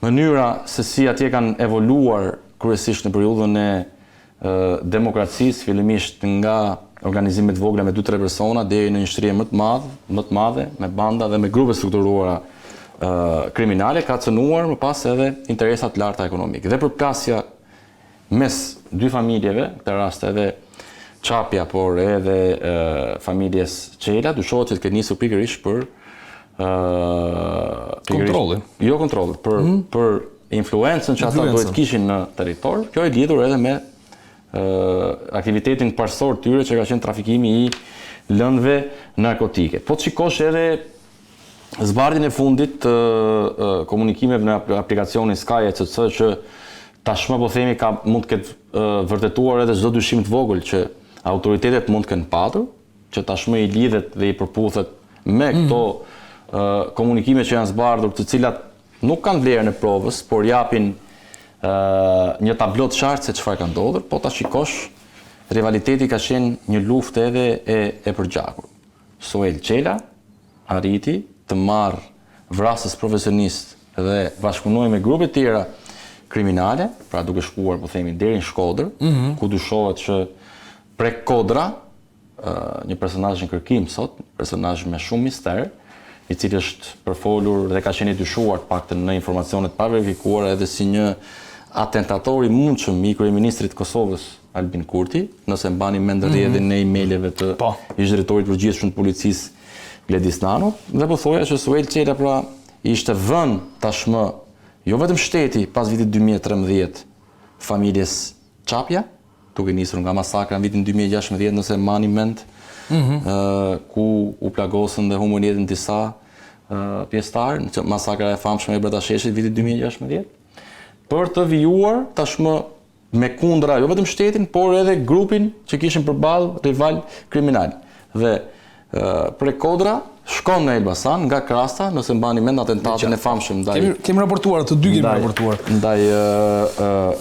mënyra se si atje kanë evoluar kryesisht në periudhën e demokracisë, fillimisht nga organizimet vogla me 2-3 persona deri në një shtrije më të madhe, me banda dhe me grupe strukturuara kriminale, ka cënuar më pas edhe interesat larta ekonomike. Dhe përplasja mes dy familjeve, në këtë rast edhe Çapja, por edhe familjes Çela, dyshohet që të ketë nisur pikërisht për kontrollin. Jo kontrollin, për influencën që ata duhet kishin në territor. Kjo e lidhur edhe me aktivitetin parsor tyre që ka qenë trafikimi i lëndëve narkotike. Po të shikosh edhe zbardhjen e fundit të komunikimeve në aplikacionin Sky ECC që tashmë po themi mund të ketë vërtetuar edhe çdo dyshim të vogël që autoritetet mund të kenë patur, që tashmë i lidhet dhe i përputhet me këto komunikime që janë zbardhur, të cilat nuk kanë vlerën e provës, por japin një tablot qartë se çfarë ka ndodhur, po ta shikosh, rivaliteti ka qenë një luftë edhe e përgjakur. Suel Çela arriti të marrë vrasës profesionist dhe bashkëpunojë me grupe tjera kriminale, pra duke shkuar, po themi, deri në Shkodër, ku dyshohet që prek Kodra, një personazh në kërkim sot, personazh me shumë mister, i cili është përfolur dhe ka qenë i dyshuar paktën në informacionet pa verifikuara edhe si një atentator i mundshëm i kryeministrit të Kosovës Albin Kurti, nëse mbani mend rrjedhjen e emaileve të ish-drejtorit përgjithshëm të policisë Gledis Nano, dhe po thoja që Suel Çela pra ishte vënë tashmë jo vetëm shteti pas vitit 2013 familjes Çapja, duke nisur nga masakra në vitin 2016 nëse mbani mend, ku u plagosën dhe humbën jetën disa pjesëtarë, masakra e famshme e Bratasheshit vitit 2016. Për të vijuar tashmë me kundra jo vetëm shtetin, por edhe grupin që kishin përballë rival kriminal. Dhe prej Kodra shkon në Elbasan nga Krasta, nëse mbani mend atentatin e famshëm ndaj kemi raportuar, të dy kemi raportuar ndaj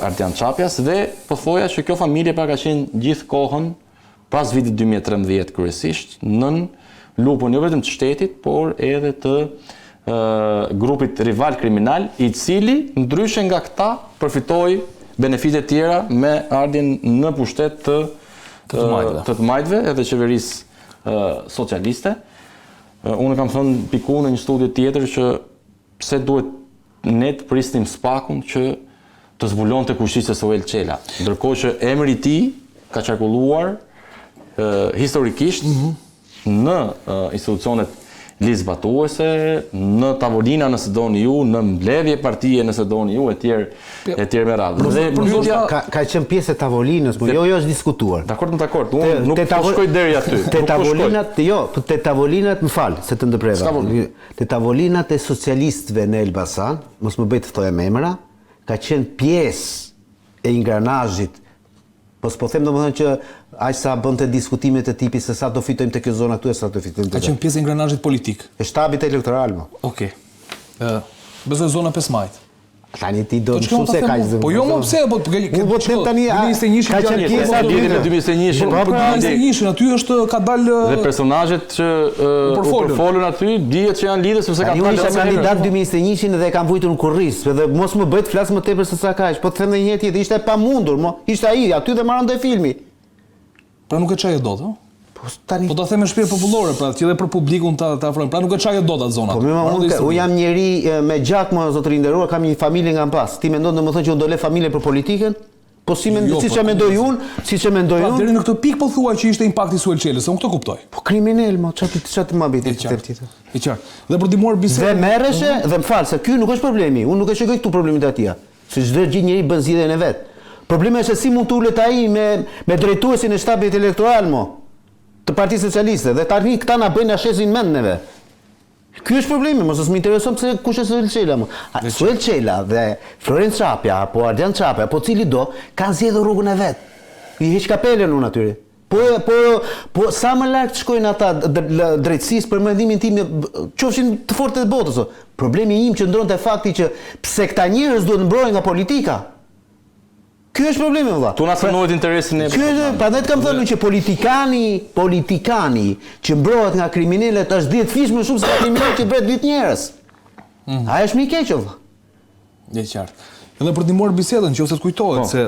Ardian Çapjas, dhe po thoja që kjo familje pra ka qenë gjithë kohën pas vitit 2013 kryesisht nën lupën jo vetëm të shtetit, por edhe të grupit rival kriminal, i cili ndryshe nga këta përfitoi benefite tjera me ardhjen në pushtet të të majtëve edhe qeverisë socialiste. Unë kam thënë piku në një studio tjetër që pse duhet ne të prisnim spakun që të zbulonte kushtisë e Suel Çela, ndërkohë që emri i tij ka qarkulluar historikisht në institucionet lizbatuese, në tavolina nëse doni ju, në mbledhje partije nëse doni ju, etj me radhë. Dhe ka qenë pjesë e tavolinës, por jo është diskutuar. Dakord, unë nuk po shkoj deri aty. Te tavolinat, te tavolinat, më fal, se të ndërpreva. Te tavolinat e socialistëve në Elbasan, mos më bëj të thoja me emra, ka qenë pjesë e ingranazhit. Po them domethënë që aq sa bënte diskutimet e tipit se sa do fitojmë te kjo zona këtu e sa do fitojmë te. Ka qenë pjesë e ingranazhit politik. E shtabit elektoral më. Okej. Besoj zona 5 majt. Tani ti do të shumë se ka zë. Po jo më pse, po po them tani ka qenë pjesë e lidhjen e 2021-shin. Po 2021-shin aty është ka dalë dhe personazhet që u përfolën aty dihet që janë lidhur sepse ka dalë. Unë isha kandidat 2021-shin dhe kam vujtur në kurriz, dhe mos më bëj të flas më tepër se sa kaq. Po të them edhe një herë tjetër, ishte e pamundur, mo. Ishte ai aty dhe marrante filmi. Pra nuk e çajë dot, ëh? Po ta them me shpirt popullore, pra që edhe për publikun ta afrojmë. Pra nuk e çajë dot atë zonat. Po unë jam njeri me gjak, më zotëri nderuar, kam një familje nga pas. Ti mendon domethënë që unë do le familje për politikën? Po si siç e mendoj unë, siç e mendoj unë. Deri në këtë pikë po thuaj që ishte impakti Suel Çelës, unë këtë kuptoj. Po kriminal, mo, çati më bëti tjetër. I qartë. Dhe për ndihmuar bisedën. Dhe merreshe, dhe më fal, se ky nuk është problemi. Unë nuk e shikoj këtu problemin e atij. Se çdo gjë njëri bën zgjidhjen e vet. Problemi është se si mund të ulet ai me drejtuesin e shtabit elektoral, mo, të Partisë Socialiste, dhe tani këta na bëjnë ashesin mend neve. Ky është problemi, mos më intereson pse kush është Suel Çela, mo. Suel Çela dhe Florenc Çapja apo Ardian Çapja, apo cili do, kanë zgjedhur rrugën e vet. I hiq kapelen unë aty. Po sa më lart shkojnë ata drejtësisë për mendimin tim, qofshin të fortë të botës. Problemi im qëndron te fakti që pse këta njerëz duhet mbrohen nga politika. Ky është problemi vëlla. Tu na synohet interesin e. Ky është, prandaj kam thënë që politikani që mbrohet nga kriminalet është 10 fish më shumë se kriminal që bëhet 10 njerëz. A është më i keq vëlla? Je qartë. Edhe për të marrë bisedën, nëse të kujtohet se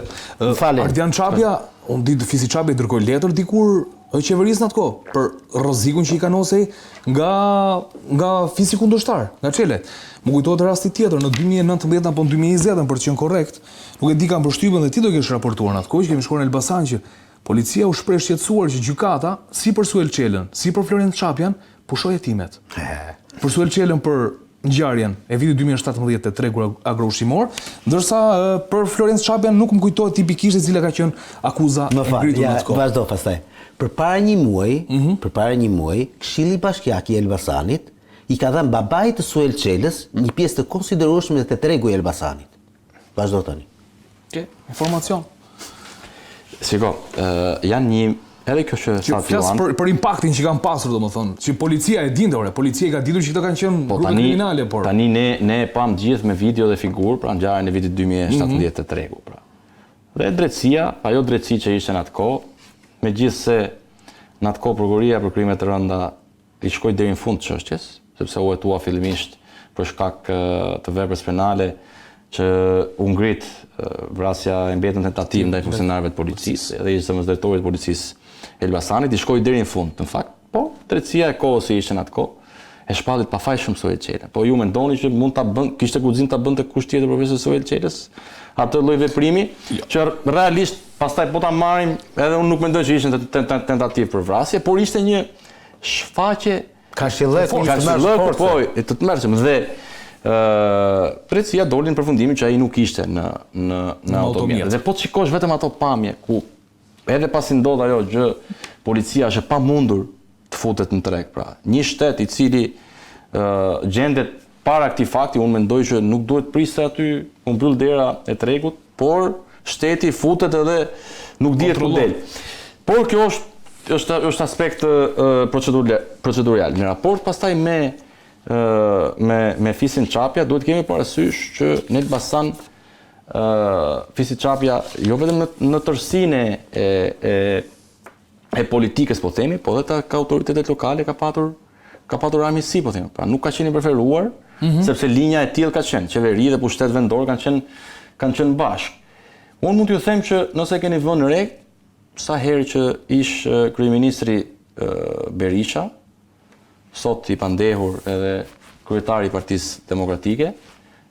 Ardian Çapja, unë di Fisi Çapja dërgoi letër dikur qeverisë në atë kohë për rrezikun që i kanosej nga Fisi kundërshtar, nga Çelet. Më kujtohet rasti tjetër në 2019 apo në 2020, për të qenë korrekt, nuk e di kam përshtypjen dhe ti do kesh raportuar në atë kohë që kemi shkuar në Elbasan që policia u shpreh shqetësuar që gjykata, si për Suel Çelën, si për Florin Çapjan, pushoi hetimet. Për Suel Çelën për ngjarjen e vitit 2017 të tregut agroushqimor, ndërsa për Florenc Çapjan nuk më kujtohet tipikisht e cila ka qenë akuza e ngritur në atë kohë. Vazhdo pastaj. Përpara një muaji, Këshilli Bashkiak i Elbasanit i ka dhënë babait të Suel Çelës një pjesë të konsiderueshme të tregu i Elbasanit. Vazhdo tani. Informacion. Shiko, janë një edhe kjo që sa flas për impaktin që kanë pasur, domethënë, që policia e dinte, policia ka ditur që këto kanë qenë grupe kriminale, por tani ne pam gjithë me video dhe figurë pra ngjarjen e vitit 2017 të tregu, pra. Dhe drejtësia, ajo drejtësi që ishte në atë kohë, megjithëse në atë kohë prokuroria për krime të rënda i shkoi deri në fund çështjes, sepse u hetua fillimisht për shkak të veprës penale që u ngrit vrasja e mbetën tentativë ndaj funksionarëve të policisë, edhe ishte zëvendëstori i policisë Elbasanit, i shkoi deri në fund. Në fakt, po, drejtësia e kohës që ishte në atë kohë, e shpallit pafajshëm Suel Çelën. Po ju mendoni që mund ta kishte guxim ta bënte kusht tjetër profesor Suel Çelës atë lloj veprimi, që realisht pastaj po ta marrim, edhe unë nuk mendoj që ishte tentativë për vrasje, por ishte një shfaqje kashillëk, po, të tmerrshëm dhe drejtësia doli në përfundimin që ai nuk ishte në automjet. Dhe po të shikosh vetëm ato pamje ku edhe pasi ndodh ajo gjë, policia është e pamundur të futet në treg, pra. Një shtet i cili gjendet para këtij fakti, unë mendoj që nuk duhet priste aty u mbyll dera e tregut, por shteti futet edhe nuk dihet ku del. Por kjo është aspekt procedurial. Në raport pastaj me Fisin Çapja duhet kemi parasysh që në Elbasan Fisi Çapja jo vetëm në tërësinë e politikës po themi, po edhe ka autoritetet lokale ka patur armiqësi po themi. Pra nuk ka qenë i preferuar, sepse linja e tillë ka qenë, qeveri dhe pushtet vendor kanë qenë bashkë. Unë mund t'ju them që nëse keni vënë re sa herë që ish kryeministri Berisha, sot i pandehur edhe kryetari i Partisë Demokratike,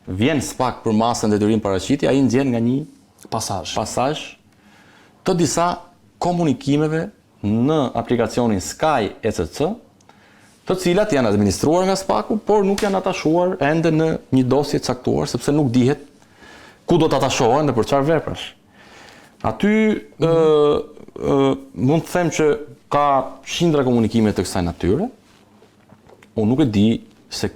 vjen spak për masën detyrim paraqitje, ai nxjerr nga një pasazh të disa komunikimeve në aplikacionin Sky ECC, të cilat janë administruar nga Spaku, por nuk janë atashuar ende në një dosje caktuar, sepse nuk dihet ku do të atashohen dhe për çfarë veprash. Aty mund të them që ka qindra komunikime të kësaj natyre. Unë nuk e di se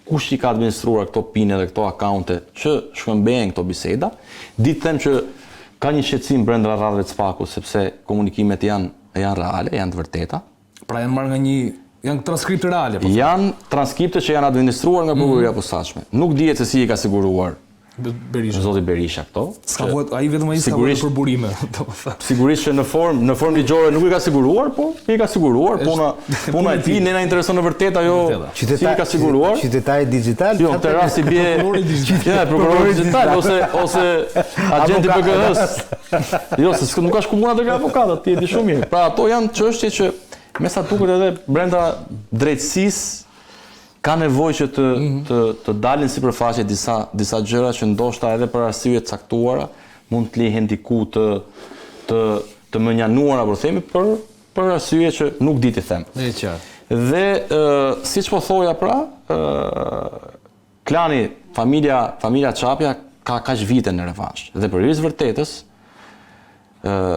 kush i ka administruar këto pine dhe këto akaunte që shkëmbejnë këto biseda. Di të them që ka një shqetësim brenda radhëve të Spakut, sepse komunikimet janë reale, janë të vërteta. Pra janë marrë nga janë transkripte reale. Janë transkripte që janë administruar nga prokuroria e posaçme. Nuk dihet se si i ka siguruar Zoti Berisha këto. Ai vetëm ai ska vënë për burime. Sigurisht që në formë ligjore nuk i ka siguruar, po i ka siguruar. Puna e tij ne na intereson në vërtet ajo si i ka siguruar. Qytetari digjital. Jo, në rasti bie prokurori digjital ose agenti BGH-s. Jo, se nuk ka shkuar te avokatët, ti e di shumë mirë. Pra ato janë çështje që me sa duket edhe brenda drejtësisë ka nevojë që të dalin sipërfaqe disa gjëra që ndoshta edhe për arsye të caktuara mund të lihen diku të mënjanuara, por themi për arsye që nuk di të them. Është qartë. Dhe siç po thoja pra, klani familja Çapja ka kaq vite në revansh. Dhe për hir të vërtetës,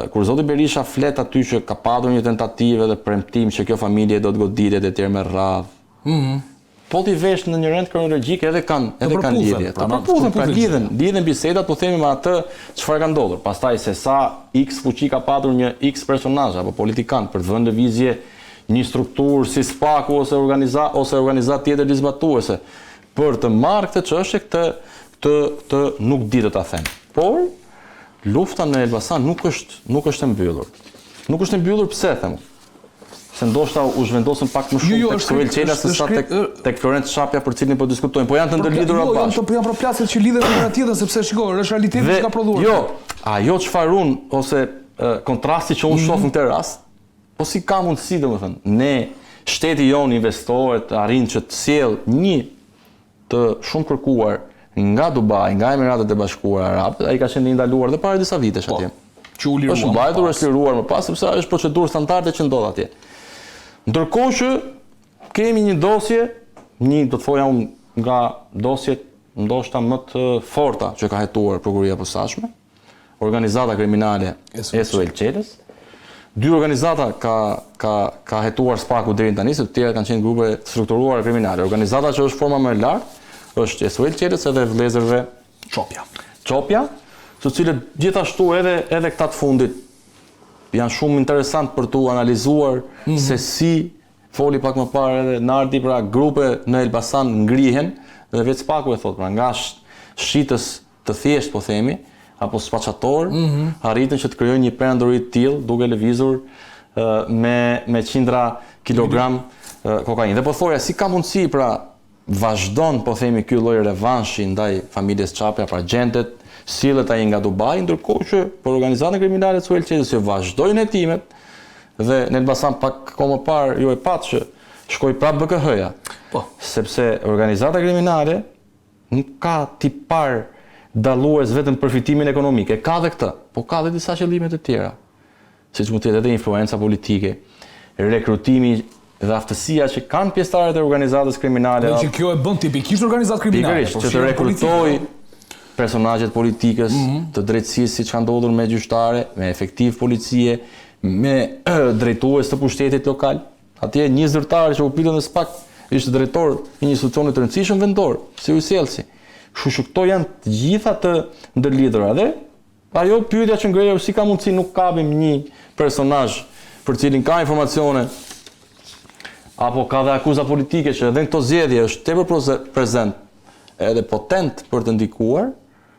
kur zoti Berisha flet aty që ka padur një tentativë dhe premtim që kjo familje do të goditet etj me radhë. Po ti vesh në një rend kronologjik edhe kanë lidhje. Lidhen bisedat, po themi me atë çfarë ka ndodhur. Pastaj se sa X fuqi ka patur një X personazh apo politikan për të vënë lëvizje një strukturë si Spaku ose organizat tjetër dizbatuese për të marrë këtë çështje këtë nuk di të ta them. Por lufta në Elbasan nuk është e mbyllur. Nuk është e mbyllur pse them? se ndoshta u zhvendosën pak më shumë tek Suel Qela se sa tek Florent Çapja për cilin po diskutojmë, po janë të ndërlidhura bashkë. Jo, janë përplasje që lidhen me njëra tjetrën sepse shikoj, është realiteti që ka prodhuar. Jo, ajo çfarë unë ose kontrasti që unë shoh në këtë rast, po si ka mundësi domethënë, ne shteti jon investorët arrin që të sjell një të shumë kërkuar nga Dubai, nga Emiratet e Bashkuara Arabe, ai ka qenë ndaluar dhe para disa vitesh atje. Është mbajtur, është liruar më pas sepse është procedurë standarde që ndodh atje. Ndërkohë që kemi një dosje, do të thoja unë nga dosjet ndoshta më të forta që ka hetuar prokuroria e posaçme, organizata kriminale e Suel Qelës. Dy organizata ka hetuar SPAK-u deri tani, se të tjera kanë qenë grupe strukturuara kriminale. Organizata që është forma më e lartë është e Suel Qelës edhe vëllezërve Çopja, të cilët gjithashtu edhe këta të fundit janë shumë interesant për tu analizuar se si foli pak më parë edhe Nardi, pra grupe në Elbasan ngrihen dhe vetë SPAK-u e thot, pra nga shitës të thjesht po themi, apo spaçator, arritën që të krijojnë një perandori të tillë duke lëvizur me qindra kilogram kokainë. Dhe po thoja si ka mundësi, pra vazhdon po themi ky lloj revanshi ndaj familjes Çapja, pra gjendet sillet ai nga Dubai, ndërkohë që për organizatën kriminale Suel Qelës që vazhdojnë hetimet dhe në Elbasan pak kohë më parë ju e pat që shkoi prapë BKH-ja. Po, sepse organizata kriminale nuk ka tipar dallues vetëm përfitimin ekonomik, ka dhe këtë, po ka dhe disa qëllime të tjera, siç mund të jetë edhe influenca politike, rekrutimi dhe aftësia që kanë pjesëtarët e organizatës kriminale. Që kjo e bën tipikisht organizatë kriminale. Pikërisht, që të rekrutoj personazhet politikës, të drejtësisë siç ka ndodhur me gjyqtare, me efektiv policie, me drejtues të pushtetit lokal. Atje një zyrtar që u pilën në SPAK ishte drejtor i një institucioni të rëndësishëm vendor, si u sjellsi. Kështu që këto janë të gjitha të ndërlidhura dhe ajo pyetja që ngreja si ka mundësi nuk kapim një personazh për cilin ka informacione apo ka dhe akuza politike që edhe në këto zgjedhje është tepër prezent edhe potent për të ndikuar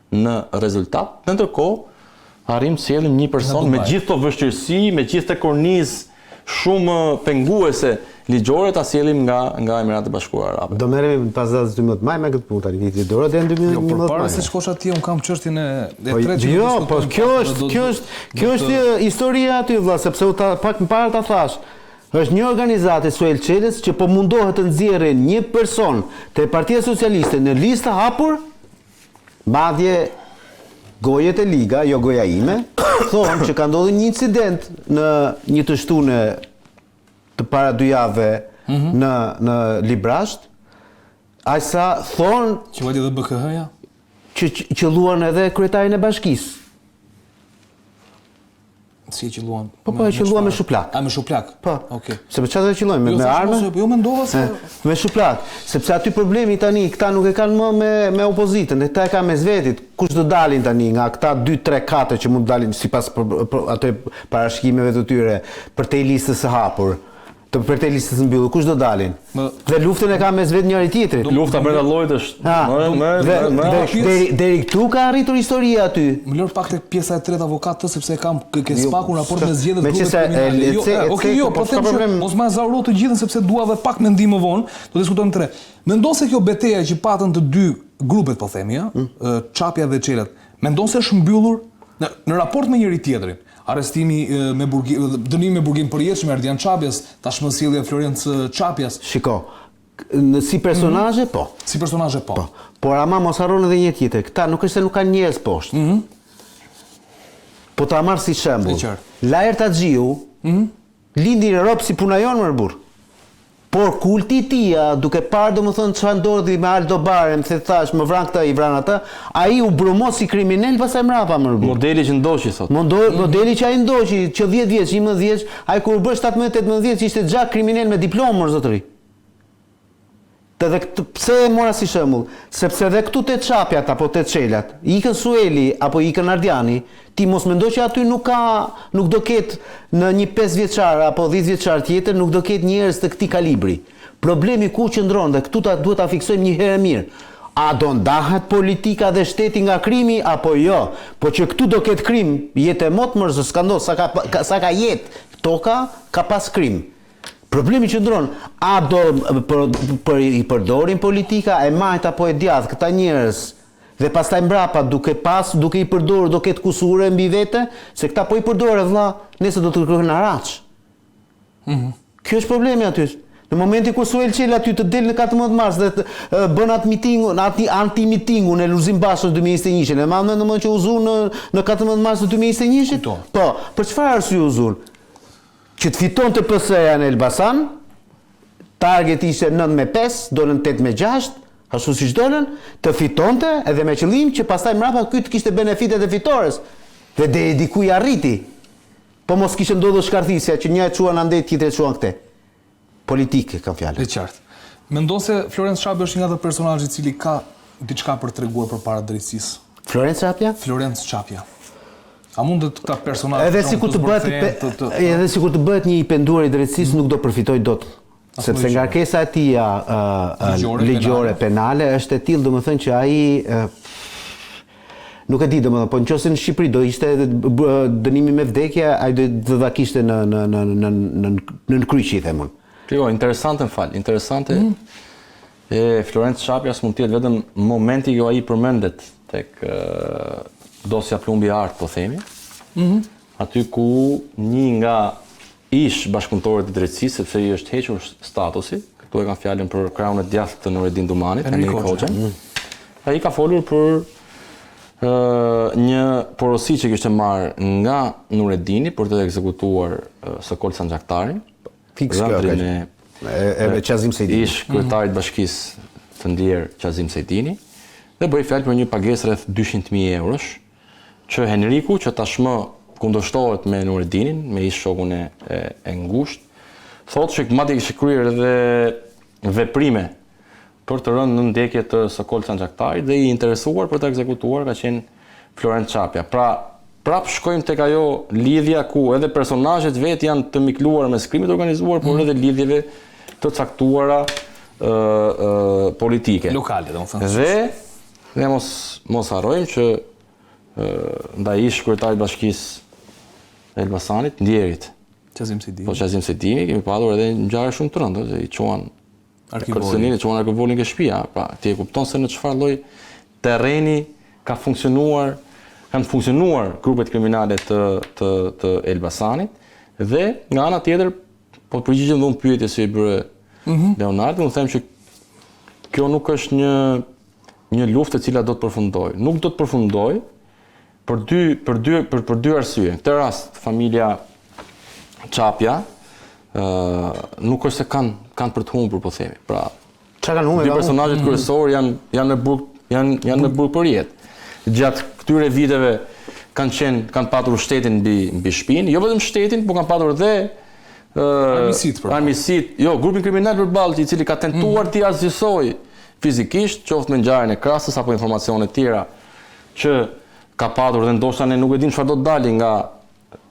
në rezultat, në ndërkohë arrim të sjellim një person me gjithë këto vështirësi, me gjithë të kornizë shumë penguese ligjore ta sjellim nga Emiratet e Bashkuara Arabe. Do merremi pas datës 12 maj me këtë punë tani, viti dorë deri në 2019. Jo, përpara se shkosh atje un kam çështjen e tretë. Jo, po kjo është historia aty vëlla, sepse u pak më parë ta thash. Është një organizatë Suel Qelës që po mundohet të nxjerrë një person te Partia Socialiste në listë hapur, madje gojet e liga, jo goja ime, thonë që ka ndodhur një incident në një të shtunë të para 2 javëve në Librazh. Ai sa thonë që vajti edhe BKH-ja që luan edhe kryetarin e bashkisë. Si që luan? Po që luan me shuplak. A, me shuplak? Po. Okej. Sepse çfarë që luajnë me armë? Jo, mendova se me shuplak, sepse aty problemi tani këta nuk e kanë më me opozitën, këta e kanë mes vetit. Kush do dalin tani nga këta 2, 3, 4 që mund të dalin sipas ato parashikimeve të tyre për te listës së hapur. Për te listës së mbyllur, kush do dalin? Dhe luftën e ka mes vet njëri tjetrit. Lufta brenda llojit është deri këtu ka arritur historia aty. Më lër pak tek pjesa e tretë avokatë sepse kam ke SPAK-un raport me zgjedhjet e grupit kriminal. Okej, jo, po them që mos ma zauro të gjithën sepse dua edhe pak mendim më vonë, do diskutojmë tre. Mendon se kjo betejë që patën të dy grupet, po themi, Çapja dhe Qelat, mendon se është mbyllur në raport me njëri tjetrin? Arrestimi me burgim, dënimi me burgim përjetshëm Erdian Çapjas, tashmë sjellja Florent Çapjas. Shiko, si personazhe po. Si personazhe po. Por ama mos harron edhe një tjetër. Këta nuk është se nuk kanë njerëz poshtë. Po ta marr si shembull. Lajr Taxhiu, lindi në Europë si punajon më burr. Por kulti i tij, duke parë domethënë çfarë ndodhi me Aldo Barem, se thash më vran këtë, i vran atë, ai u brumos si kriminal pastaj mrapa më burr. Modeli që ndoqi thot. Modeli që ai ndoqi, që 10 vjeç, 11 vjeç, ai kur u bë 17-18 vjeç ishte xhak kriminal me diplomë më zotëri. Edhe pse e mora si shembull, sepse edhe këtu te Çapjat apo te Çelat, ikën Sueli apo ikën Ardiani, ti mos mendoj që aty nuk do ketë në një 5 vjeçar apo 10 vjeçar tjetër nuk do ketë njerëz të këtij kalibri. Problemi ku qëndron dhe këtu duhet ta fiksojmë një herë mirë. A do ndahet politika dhe shteti nga krimi apo jo? Po që këtu do ketë krim, jetë e mot mërë, s'ka ndodhur, sa ka jetë toka, ka pas krim. Problemi që ndronë, a do i përdorin politika, e majt apo e djathtë këta njerëz, dhe pastaj mbrapa duke i përdorur, do ketë kusure mbi vete, se këta po i përdore vëlla, nëse do të kërkojnë haraç. Kjo është problemi aty. Në momenti kur Suel Qeli aty të del në 14 mars dhe të bën atë mitingun, anti-mitingun e Lulzim Bashës 2021, e ma në që u zun në 14 mars 2021? Po, për çfarë arsye u zun? Që të fitonte PS-ja në Elbasan, target ishte 9-5, dolën 8-6, ashtu siç dolën, të fitonte edhe me qëllim që pastaj mbrapa ky të kishte benefitet e fitores. Dhe dikuj arriti. Po mos kishte ndodhur shkarthisja që një e çuan andej, tjetri e çuan këte. Politike kam fjalën. E qartë. Mendon se Florenc Çapi është një nga ato personazhe i cili ka diçka për treguar përpara drejtësisë? Florenc Çapja? Florenc Çapja. A mund të këta personazhe edhe sikur të bëhet një i penduar i drejtësisë nuk do përfitoj dot. Sepse ngarkesa e tij ligjore penale është e tillë, domethënë që ai nuk e di domethënë, po nëse në Shqipëri do ishte dënimi me vdekje, ai do ta kishte në kryq, i them unë. Jo, interesante interesante. E Florenc Çapjas mund të jetë vetëm momenti që ai përmendet tek dosja plumbi art, po themi. Aty ku një nga ish bashkëpunëtorët e drejtësisë, sepse i është hequr statusi, këtu e kanë fjalën për krahun e djathtë të Nureddin Dumanit, Enrik Hoxha. Ai ka folur për një porosi që kishte marrë nga Nureddini për të ekzekutuar Sokol Sanxhaktarin, rëndrin e Qazim Sejdini, ish kryetarit bashkisë të ndjer Qazim Sejdini, dhe bëri fjalë për një pagesë rreth 200.000 eurosh, që Henriku, që tashmë kundërshtohet me Nureddinin, me ish shokun e ngushtë, thotë që madje kishte kryer edhe veprime për të rënë në ndjekje të Sokol Sanxhaktarit dhe i interesuar për të ekzekutuar ka qenë Florenc Çapja. Pra, prap shkojmë tek ajo lidhja ku edhe personazhet vetë janë të mikluar me krimit organizuar, por edhe lidhjeve të caktuara politike. Lokale, domethënë. Dhe mos harrojmë që ndaj ish kryetarit bashkisë Elbasanit, ndjerit Qazim Sejdini. Po Qazim Sejdini kemi pasur edhe ngjarje shumë të rënda, i çuan arkivolin, ke shtëpia. Pra, ti e kupton se në çfarë lloj terreni kanë funksionuar grupet kriminale të Elbasanit dhe nga ana tjetër po përgjigjem dhe unë pyetje që i bëre Leonardo, unë them që kjo nuk është një luftë e cila do të përfundojë. Nuk do të përfundojë për dy arsye. Në këtë rast familja Çapja nuk është se kanë për të humbur, po themi. Pra, dy personazhet kryesorë janë në burg për jetë. Gjatë këtyre viteve kanë patur shtetin mbi shpinë, jo vetëm shtetin, por kanë patur edhe armiqësit, jo, grupin kriminal përballë, i cili ka tentuar t'i azgjësoj fizikisht, qoftë me ngjarjen e Krasës apo informacione të tjera që ka patur dhe ndoshta ne nuk e dim çfarë do të dalë nga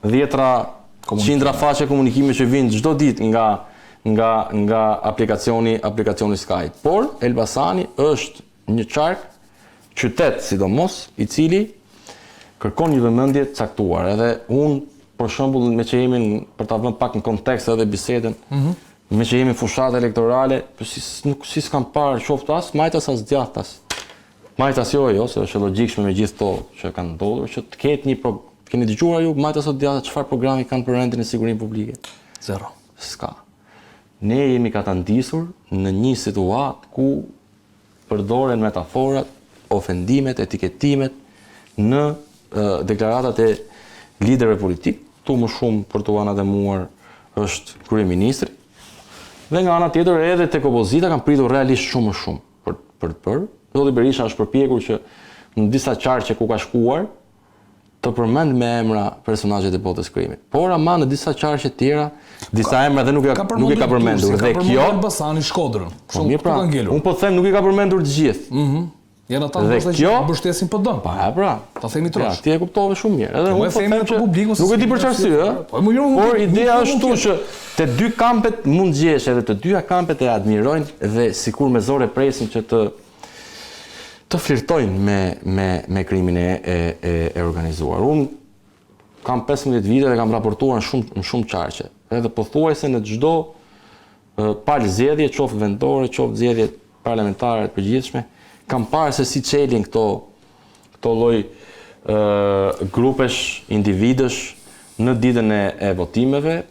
10 faqe komunikime që vinë çdo ditë nga aplikacioni Skype. Por Elbasani është një qark qytet sidomos i cili kërkon një vëmendje të caktuar. Edhe unë për shembull me që jemi për ta vënë pak në kontekst edhe bisedën, me që jemi fushat elektorale, si s'kam parë qoftë as majtas as djathtas. Majtas jo, se është logjikshme me gjithë to që kanë ndodhur, që të ketë keni dëgjuar ju majtas o djathtas çfarë programi kanë për rendin e sigurinë publike? Zero. S'ka. Ne jemi katandisur në një situatë ku përdoren metaforat, ofendimet, etiketimet në deklaratat e liderëve politik, tu më shumë për të anademuar është kryeministri. Dhe nga ana tjetër edhe tek opozita kanë pritur realisht shumë më shumë për të bërë. Zoti Berisha është përpjekur që në disa qarqe ku ka shkuar të përmend me emra personazhet e botës krimit. Por ama në disa qarqe tjera, disa emra dhe nuk i ka përmendur. Dhe kjo Elbasani, Shkodrën. Unë po them nuk i ka përmendur të gjithë. Janë ata që mbështesin PD-n. Pra. Ta themi trosh. Ti e kuptove shumë mirë. Edhe unë po them që nuk e di për çfarë arsye, por ideja është që te dy kampet mund gjesh edhe të dyja kampet e admirojnë dhe sikur me zore presin që të flirtojnë me krimin e organizuar. Unë kam 15 vite dhe kam raportuar në shumë qarqe. Edhe pothuajse në çdo palë zgjedhje, qoftë vendore, qoftë zgjedhje parlamentare të përgjithshme, kam parë se si çelin këto lloj grupesh, individësh në ditën e votimeve,